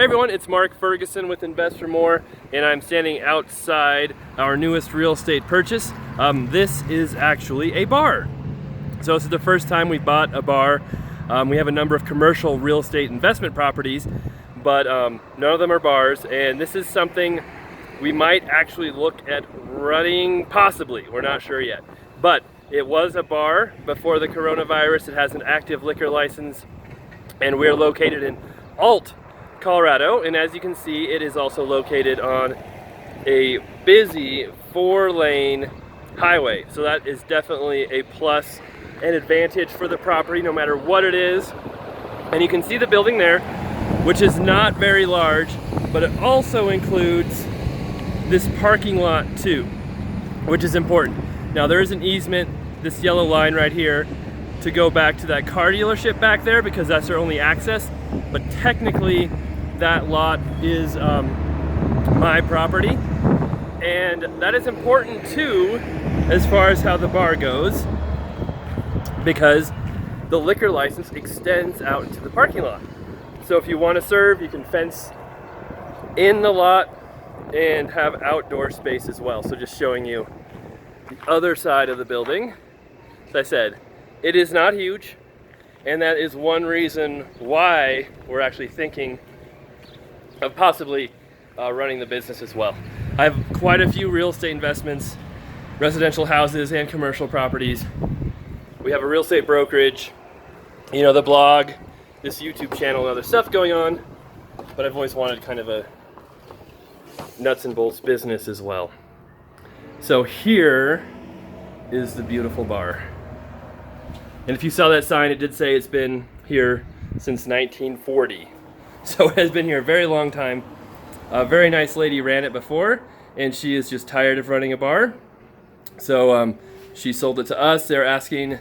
Hey everyone, it's Mark Ferguson with Invest for More, and I'm standing outside our newest real estate purchase. This is actually a bar. So this is the first time we bought a bar. We have a number of commercial real estate investment properties, but none of them are bars, and this is something we might actually look at running, possibly. We're not sure yet. But it was a bar before the coronavirus. It has an active liquor license, and we're located in Alt, Colorado, and as you can see, it is also located on a busy 4-lane highway. So that is definitely a plus and advantage for the property, no matter what it is. And you can see the building there, which is not very large, but it also includes this parking lot too, which is important. Now there is an easement, this yellow line right here, to go back to that car dealership back there because that's their only access, but technically that lot is my property, and that is important too as far as how the bar goes, because the liquor license extends out into the parking lot. So if you want to serve, you can fence in the lot and have outdoor space as well. So just showing you the other side of the building. As I said, it is not huge, and that is one reason why we're actually thinking of possibly running the business as well. I have quite a few real estate investments, residential houses and commercial properties. We have a real estate brokerage, you know, the blog, this YouTube channel, and other stuff going on, but I've always wanted kind of a nuts and bolts business as well. So here is the beautiful bar. And if you saw that sign, it did say it's been here since 1940. So it has been here a very long time. A very nice lady ran it before, and she is just tired of running a bar. So she sold it to us. They're asking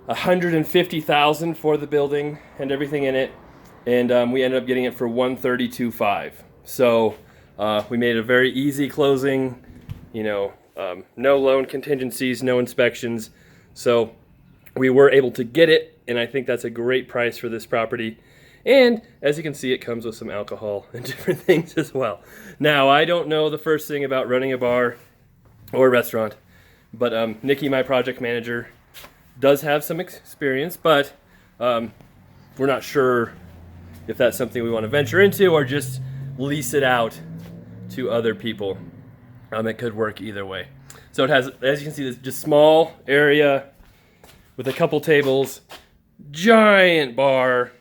$150,000 for the building and everything in it, and we ended up getting it for $132,500. So we made a very easy closing. You know, no loan contingencies, no inspections. So we were able to get it, and I think that's a great price for this property. And as you can see, it comes with some alcohol and different things as well. Now, I don't know the first thing about running a bar or a restaurant, but Nikki, my project manager, does have some experience, but we're not sure if that's something we want to venture into or just lease it out to other people. It could work either way. So it has, as you can see, this just small area with a couple tables, giant bar.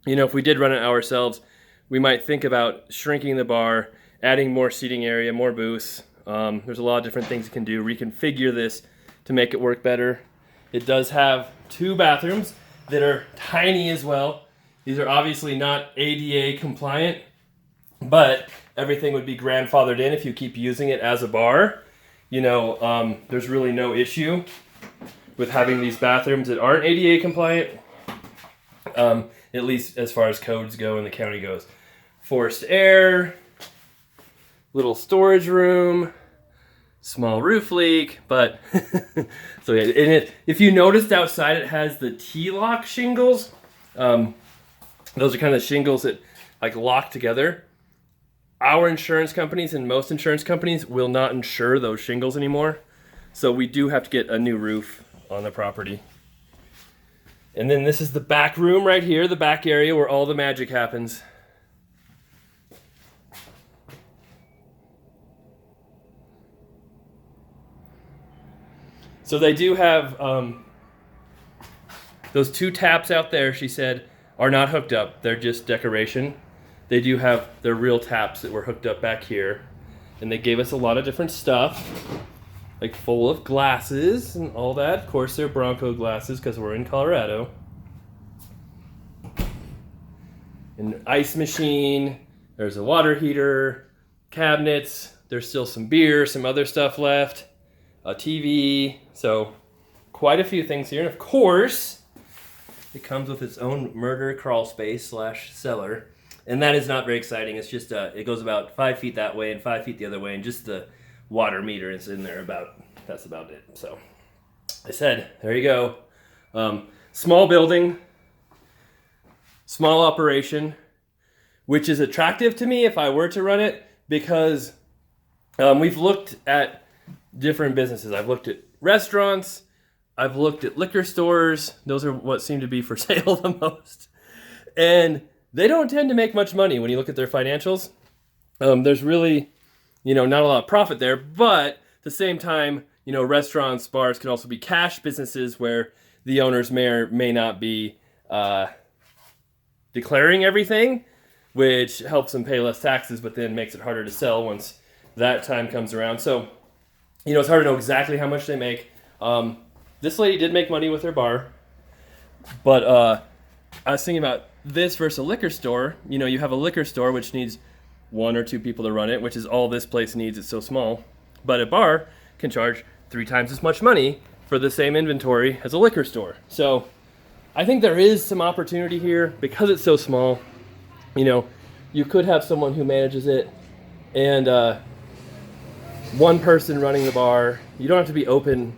You know, if we did run it ourselves, we might think about shrinking the bar, adding more seating area, more booths. There's a lot of different things you can do. Reconfigure this to make it work better. It does have 2 bathrooms that are tiny as well. These are obviously not ADA compliant, but everything would be grandfathered in if you keep using it as a bar. You know, there's really no issue with having these bathrooms that aren't ADA compliant. At least as far as codes go and the county goes. Forced air, little storage room, small roof leak, but so yeah, and if you noticed outside, it has the T-lock shingles. Those are kind of shingles that like lock together. Our insurance companies and most insurance companies will not insure those shingles anymore, so we do have to get a new roof on the property. And then this is the back room right here, the back area where all the magic happens. So they do have those 2 taps out there, she said, are not hooked up. They're just decoration. They do have their real taps that were hooked up back here. And they gave us a lot of different stuff, like full of glasses and all that. Of course, they're Bronco glasses because we're in Colorado. An ice machine. There's a water heater, cabinets. There's still some beer, some other stuff left, a TV. So quite a few things here. And of course, it comes with its own murder crawl space / cellar. And that is not very exciting. It's just, it goes about 5 feet that way and 5 feet the other way. And just the water meter is in there that's about it. So I said, there you go. Small building, small operation. which is attractive to me if I were to run it, because we've looked at different businesses. I've looked at restaurants, I've looked at liquor stores. Those are what seem to be for sale the most. And they don't tend to make much money when you look at their financials. There's really, not a lot of profit there, but at the same time, restaurants, bars can also be cash businesses where the owners may or may not be declaring everything, which helps them pay less taxes, but then makes it harder to sell once that time comes around. So, it's hard to know exactly how much they make. This lady did make money with her bar, but I was thinking about this versus a liquor store. You have a liquor store which needs 1 or 2 people to run it, which is all this place needs. It's so small. But a bar can charge 3 times as much money for the same inventory as a liquor store. So I think there is some opportunity here because it's so small. You could have someone who manages it and one person running the bar. You don't have to be open,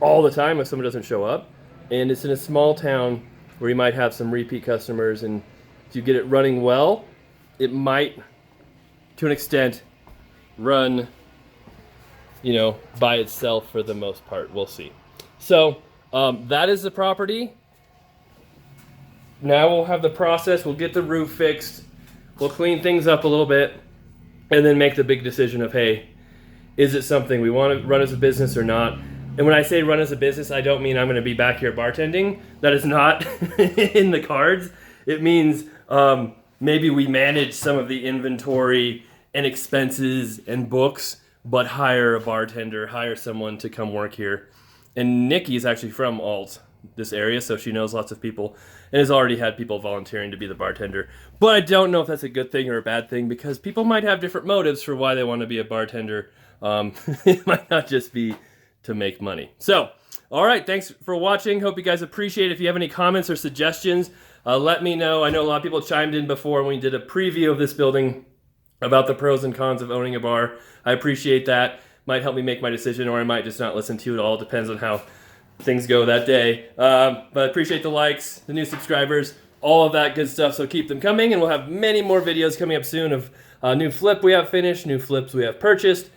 all the time if someone doesn't show up. And it's in a small town where you might have some repeat customers, and if you get it running well, it might, to an extent, run, by itself for the most part. We'll see. So that is the property. Now we'll have the process. We'll get the roof fixed. We'll clean things up a little bit, and then make the big decision of, hey, is it something we want to run as a business or not? And when I say run as a business, I don't mean I'm going to be back here bartending. That is not in the cards. It means maybe we manage some of the inventory and expenses and books, but hire a bartender, hire someone to come work here. And Nikki is actually from this area, so she knows lots of people and has already had people volunteering to be the bartender. But I don't know if that's a good thing or a bad thing, because people might have different motives for why they want to be a bartender. It might not just be to make money. So, all right, thanks for watching. Hope you guys appreciate it. If you have any comments or suggestions, let me know. I know a lot of people chimed in before when we did a preview of this building about the pros and cons of owning a bar. I appreciate that. Might help me make my decision, or I might just not listen to it all. Depends on how things go that day. But I appreciate the likes, the new subscribers, all of that good stuff. So keep them coming, and we'll have many more videos coming up soon of new flip we have finished, new flips we have purchased,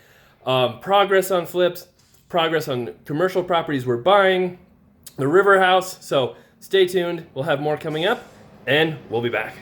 progress on flips, progress on commercial properties we're buying, the river house. So stay tuned. We'll have more coming up, and we'll be back.